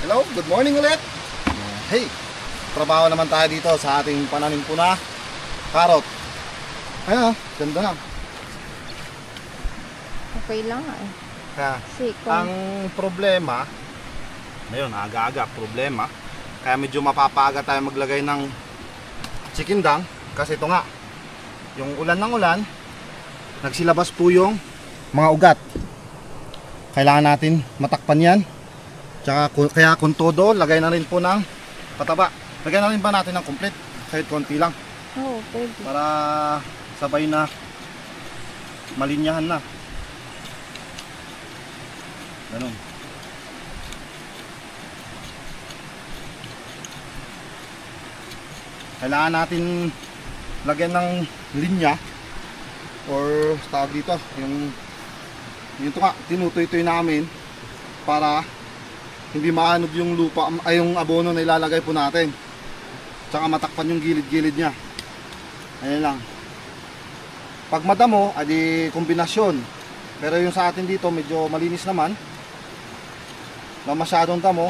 Hello, good morning ulit. Hey, trabaho naman tayo dito sa ating pananim po na karot. Ayan, ganda na. Okay lang Kaya, Sikon. ang problema, ngayon, aga-aga problema. Kaya medyo mapapaga tayo maglagay ng chikindang. Kasi ito nga, yung ulan ng ulan, nagsilabas po yung mga ugat. Kailangan natin matakpan yan. Tsaka, kaya kung todo, lagay na rin po ng pataba. Lagyan na rin ba natin ng complete? Kahit konti lang. Oo, pwede. Para sabay na malinyahan na. Ganun. Kailangan natin lagyan ng linya or tawag dito yung ito nga tinutoy-toy namin para hindi maanod yung lupa ay yung abono na ilalagay po natin, tsaka matakpan yung gilid-gilid nya. Ayan lang. Pag madamo adi kombinasyon, pero yung sa atin dito medyo malinis naman, na masyadong damo,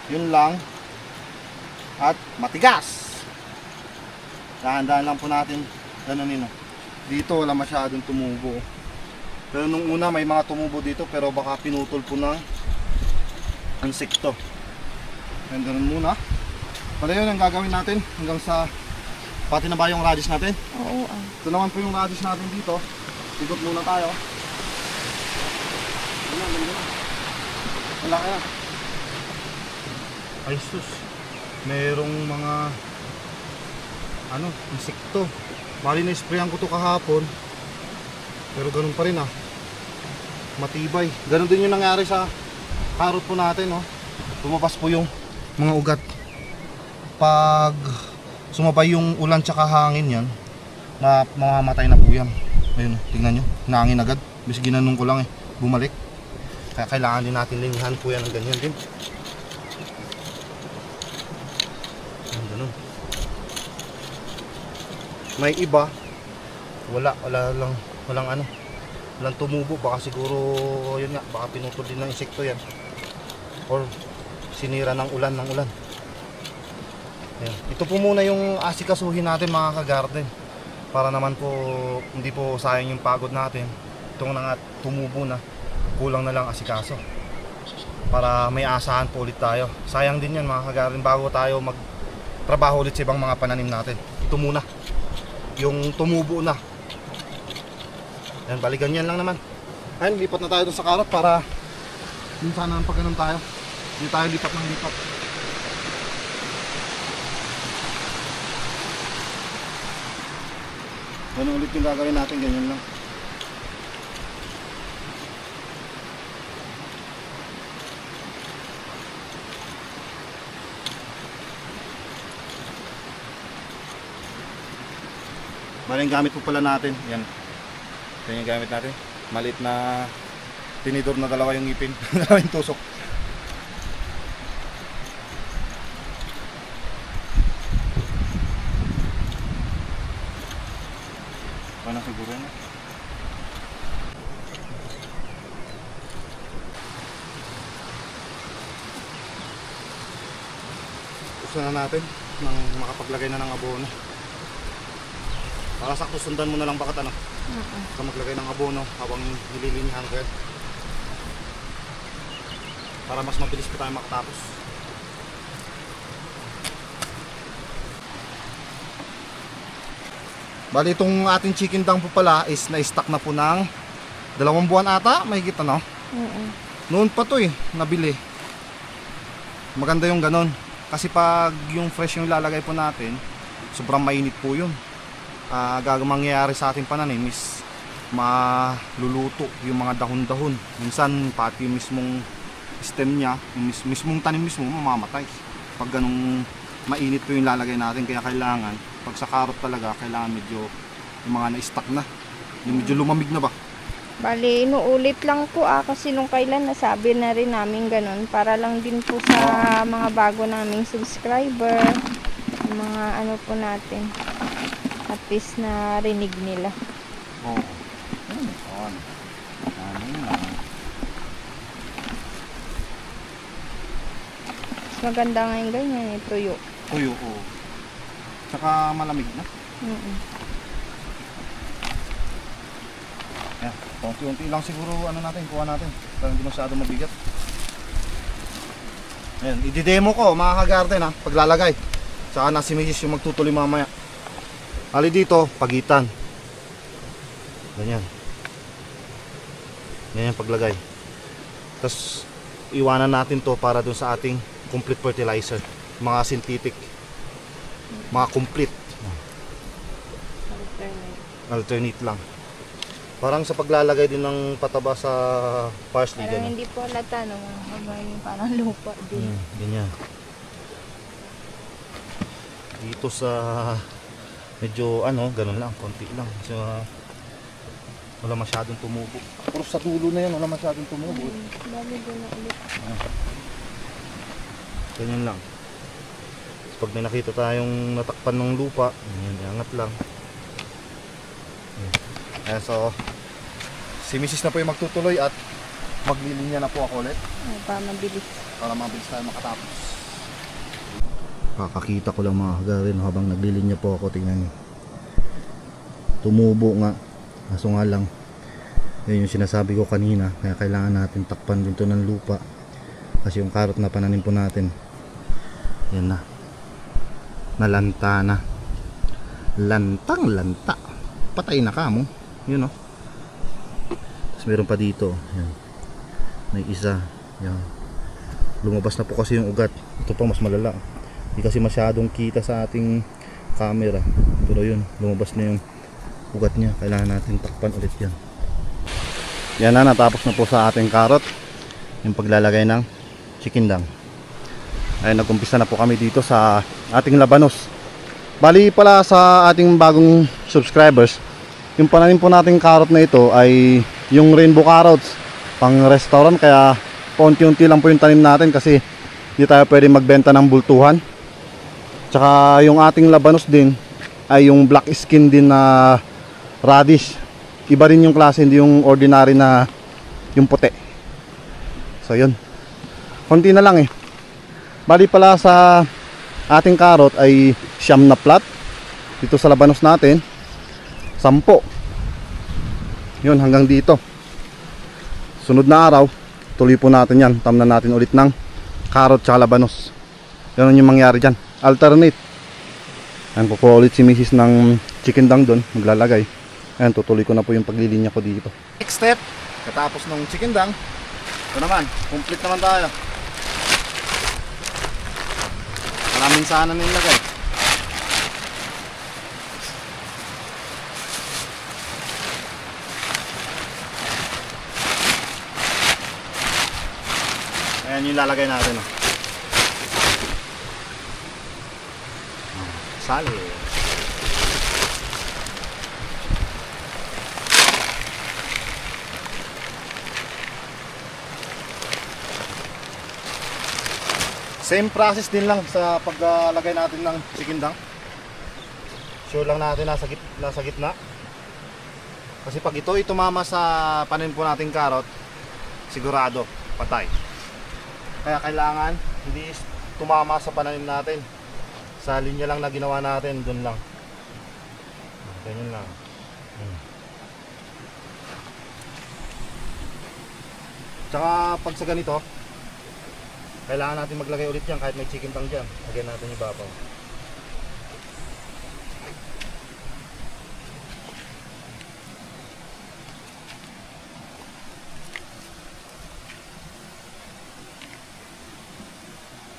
yun lang, at matigas. Dahan-dahan lang po natin ganonin. Dito wala masyadong tumubo, pero nung una may mga tumubo dito, pero baka pinutol po ng insekto. Ayan, ganun muna. Pala yun ang gagawin natin hanggang sa pati na ba yung radish natin? Oo Ito naman po yung radish natin dito. Ikot muna tayo. Wala kaya. Ay sus, merong mga insekto. Bali na-sprayan ko to kahapon, pero ganun pa rin matibay. Ganun din yung nangyari sa karot po natin. Lumabas po yung mga ugat. Pag sumabay yung ulan tsaka hangin yan, mamamatay na po yan. Ayun, tingnan nyo, nangin agad. Bis ginanong ko lang bumalik. Kaya kailangan din natin linyahan po yan ng ganyan din. Ayun, ganun. May iba, walang tumubo. Baka siguro, yun nga, baka pinutol din ng insekto yan. Or sinira ng ulan. Ayan. Ito po muna yung asikasuhin natin mga kagarden, para naman po hindi po sayang yung pagod natin. Itong nga tumubo na, kulang na lang asikaso para may asahan po ulit tayo. Sayang din yan mga kagarden bago tayo magtrabaho ulit sa ibang mga pananim natin. Ito muna yung tumubo na. Ayan, bali ganyan lang naman. Ayun, lipat na tayo dun sa karot para minsan naman pag ganun tayo, hindi tayo lipat ng lipat. Ganun ulit yung gagawin natin, ganyan lang. Maling gamit po pala natin, yan. Yan yung gamit natin. Maliit na tinidor na dalawa yung ngipin, dalawa yung tusok. Paano siguro na? Gusto na natin nang makapaglagay na ng abono. Para sakto sundan mo na lang bakat sa maglagay ng abono habang nililinihan ko yan. Para mas mabilis pa tayo makatapos. Bali itong ating chicken dang po pala is na-stock na po ng 2 buwan ata, mahigit Noon pa to nabili. Maganda yung ganon. Kasi pag yung fresh yung lalagay po natin, sobrang mainit po yun. Mangyayari sa ating pananim is maluluto yung mga dahon-dahon. Minsan pati yung mismong stem nya, yung mismong tanim mismo mamamatay pag ganong mainit po yung lalagay natin. Kaya kailangan pag sa karot talaga, kailangan medyo yung mga na-stock na, yung medyo lumamig na ba. Bali, inuulit lang po kasi nung kailan nasabi na rin namin ganun, para lang din po sa mga bago naming subscriber, mga ano po natin, at least na rinig nila. maganda nga yung ganyan, tuyo. Tuyo, oo. Tsaka malamig na. Yan, konti-unti lang siguro natin, kuha natin. Para hindi masyado mabigat. Ayan, i-demo ko mga ka-garden paglalagay. Saka na si Mrs. yung magtutuloy mamaya. Ali dito, pagitan. Ganyan. Ganyan paglagay. Tapos iwanan natin to para dun sa ating complete fertilizer. Mga synthetic. Mga complete. Alternate lang. Parang sa paglalagay din ng pataba sa parsley. Parang ganun. hindi po halata no, parang lupa din. Ganyan. Dito sa medyo ganun lang, konti lang. So, wala masyadong tumubo. Pero sa dulo na yan, wala masyadong tumubo. Dami doon na ulit. Ganyan lang. So, pag may nakita tayong natakpan ng lupa, angat lang. Ayan, so si Mrs. na po yung magtutuloy at maglilinya na po ako ulit Para mabilis. para mabilis tayo makatapos. Kakakita ko lang mga kagarin habang naglilinya po ako. Tingnan nyo, tumubo nga, kaso nga lang yun yung sinasabi ko kanina, kaya kailangan natin takpan din to ng lupa kasi yung karot na pananim po natin yan na, nalanta na, lantang lanta, patay na ka mo yun tapos meron pa dito yan. May isa yan. Lumabas na po kasi yung ugat. Ito pa mas malala, hindi kasi masyadong kita sa ating camera, pero yun, lumabas na yung ugat niya. Kailangan natin takpan ulit yan. Yan na, natapos na po sa ating carrot yung paglalagay ng chikindang. Ay, nag-umpisa na po kami dito sa ating labanos. Bali pala sa ating bagong subscribers, yung pananim po nating carrot na ito ay yung rainbow carrots pang restaurant, kaya paunti-unti lang po yung tanim natin kasi hindi tayo pwede magbenta ng bultuhan. Tsaka yung ating labanos din ay yung black skin din na radish. Iba rin yung klase, hindi yung ordinary na yung puti. So yun, konti na lang Bali pala sa ating carrot ay 9 na plat. Dito sa labanos natin 10. Yun, hanggang dito. Sunod na araw tuloy po natin yan. Tamnan natin ulit ng carrot tsaka labanos. Yun yung mangyari dyan, alternate. Ayan, kukuha ulit si Mrs. ng chikindang doon, maglalagay. Ayan, tutuloy ko na po yung paglilinya ko dito. Next step, katapos ng chikindang, ito naman, complete naman tayo. Maraming sana nilagay. Ayan yung lalagay natin. Sali. Same process din lang sa paglagay natin ng chikindang. Sure lang natin nasa gitna. Kasi pag ito ay tumama sa panin po nating carrot, sigurado patay. Kaya kailangan hindi tumama sa pananim natin. Sa linya lang na ginawa natin, doon lang. Ganyan lang. Tsaka pag sa ganito, kailangan natin maglagay ulit yan kahit may chikindang dyan. Lagyan natin yung babaw.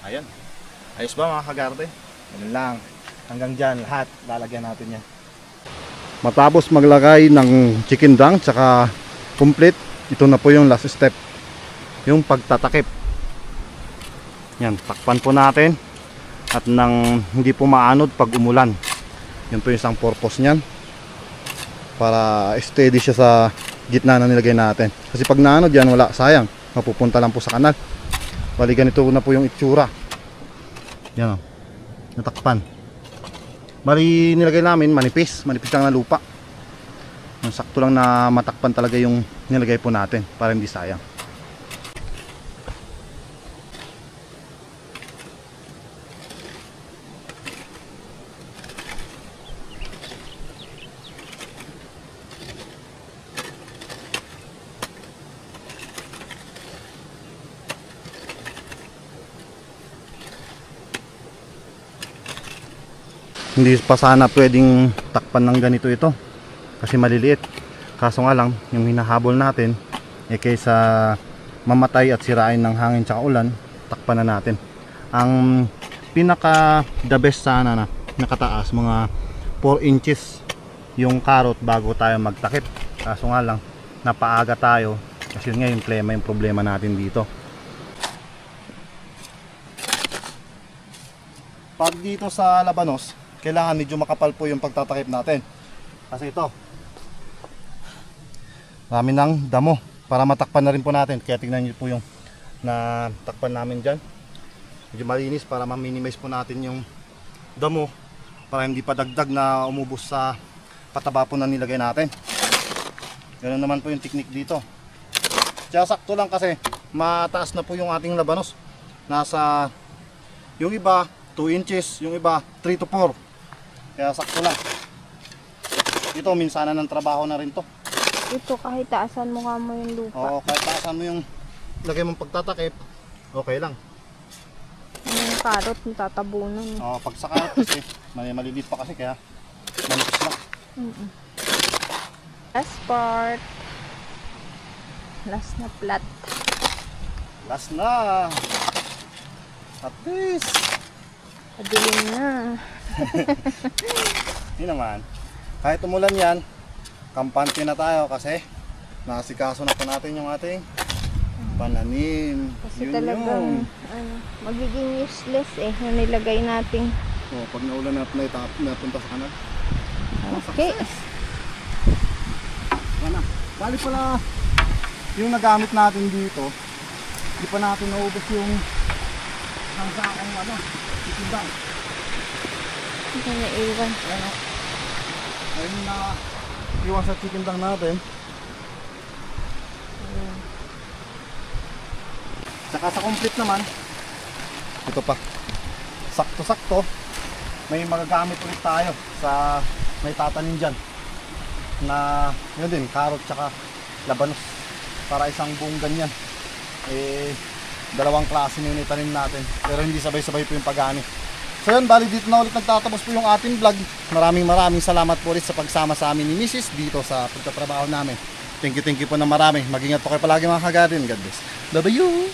Ayan. Ayos ba mga kagarde? Ganun lang. Hanggang dyan lahat lalagyan natin yan. Matapos maglagay ng chikindang tsaka complete, ito na po yung last step, yung pagtatakip. Yan, takpan po natin at nang hindi po maanod pag umulan. Yan po yung isang purpose nyan, para steady siya sa gitna na nilagay natin. Kasi pag naanod yan, wala, sayang, mapupunta lang po sa kanal. Bali ganito na po yung itsura. Yan o, natakpan. Bali nilagay namin manipis lang na lupa. Yung sakto lang na matakpan talaga yung nilagay po natin para hindi sayang. Hindi pa sana pwedeng takpan ng ganito ito kasi maliliit. Kaso nga lang, yung hinahabol natin kaysa mamatay at sirain ng hangin tsaka ulan, takpan na natin. Ang pinaka the best sana na nakataas, mga 4 inches yung carrot bago tayo magtakip. Kaso nga lang, napaaga tayo kasi yun nga yung problema natin dito. Pag dito sa labanos, kailangan medyo makapal po yung pagtatakip natin. Kasi ito, marami ng damo para matakpan na rin po natin. Kaya tingnan nyo po yung natakpan namin dyan. Medyo malinis para ma-minimize po natin yung damo para hindi pa dagdag na umubos sa pataba po na nilagay natin. Ganun naman po yung technique dito. Kaya sakto lang kasi mataas na po yung ating labanos. Nasa yung iba 2 inches, yung iba 3 to 4. Kaya sakto lang. Ito minsanan ng trabaho na rin to. Ito kahit taasan mo nga mo yung lupa. Oo, kahit taasan mo yung lagay mong pagtatakip, okay lang. Yung carrot, natatabunan. Oo, pag sa carrot kasi, maliliit pa kasi kaya manipis lang. Last part. Last na plat. Last na. At least. Padilim na. Hindi naman. Kahit umulan yan, kampante na tayo kasi nakasikaso na po natin yung ating pananim. Kasi Yun talagang yun. magiging useless na nilagay natin. So, pag naulan na napunta sa kanan. Okay. Ano? Bali pala yung nagamit natin dito, hindi pa natin naubos yung sangsakong titibang. Ito na iwan. Ano? Ayun na iwan sa chicken dang natin. Saka sa complete naman, ito pa, sakto-sakto, may magagamit ulit tayo sa may tatanim dyan na yun din, carrot tsaka labanos para isang buong ganyan. Dalawang klase na yung itanim natin pero hindi sabay-sabay po yung pag-ani. So yun, bali dito na ulit nagtatapos po yung ating vlog. Maraming salamat po ulit sa pagsama sa amin ni Mrs. dito sa pagtatrabaho namin. Thank you po na marami. Mag-ingat po kayo palagi mga ka-garden. God bless. Bye-bye you!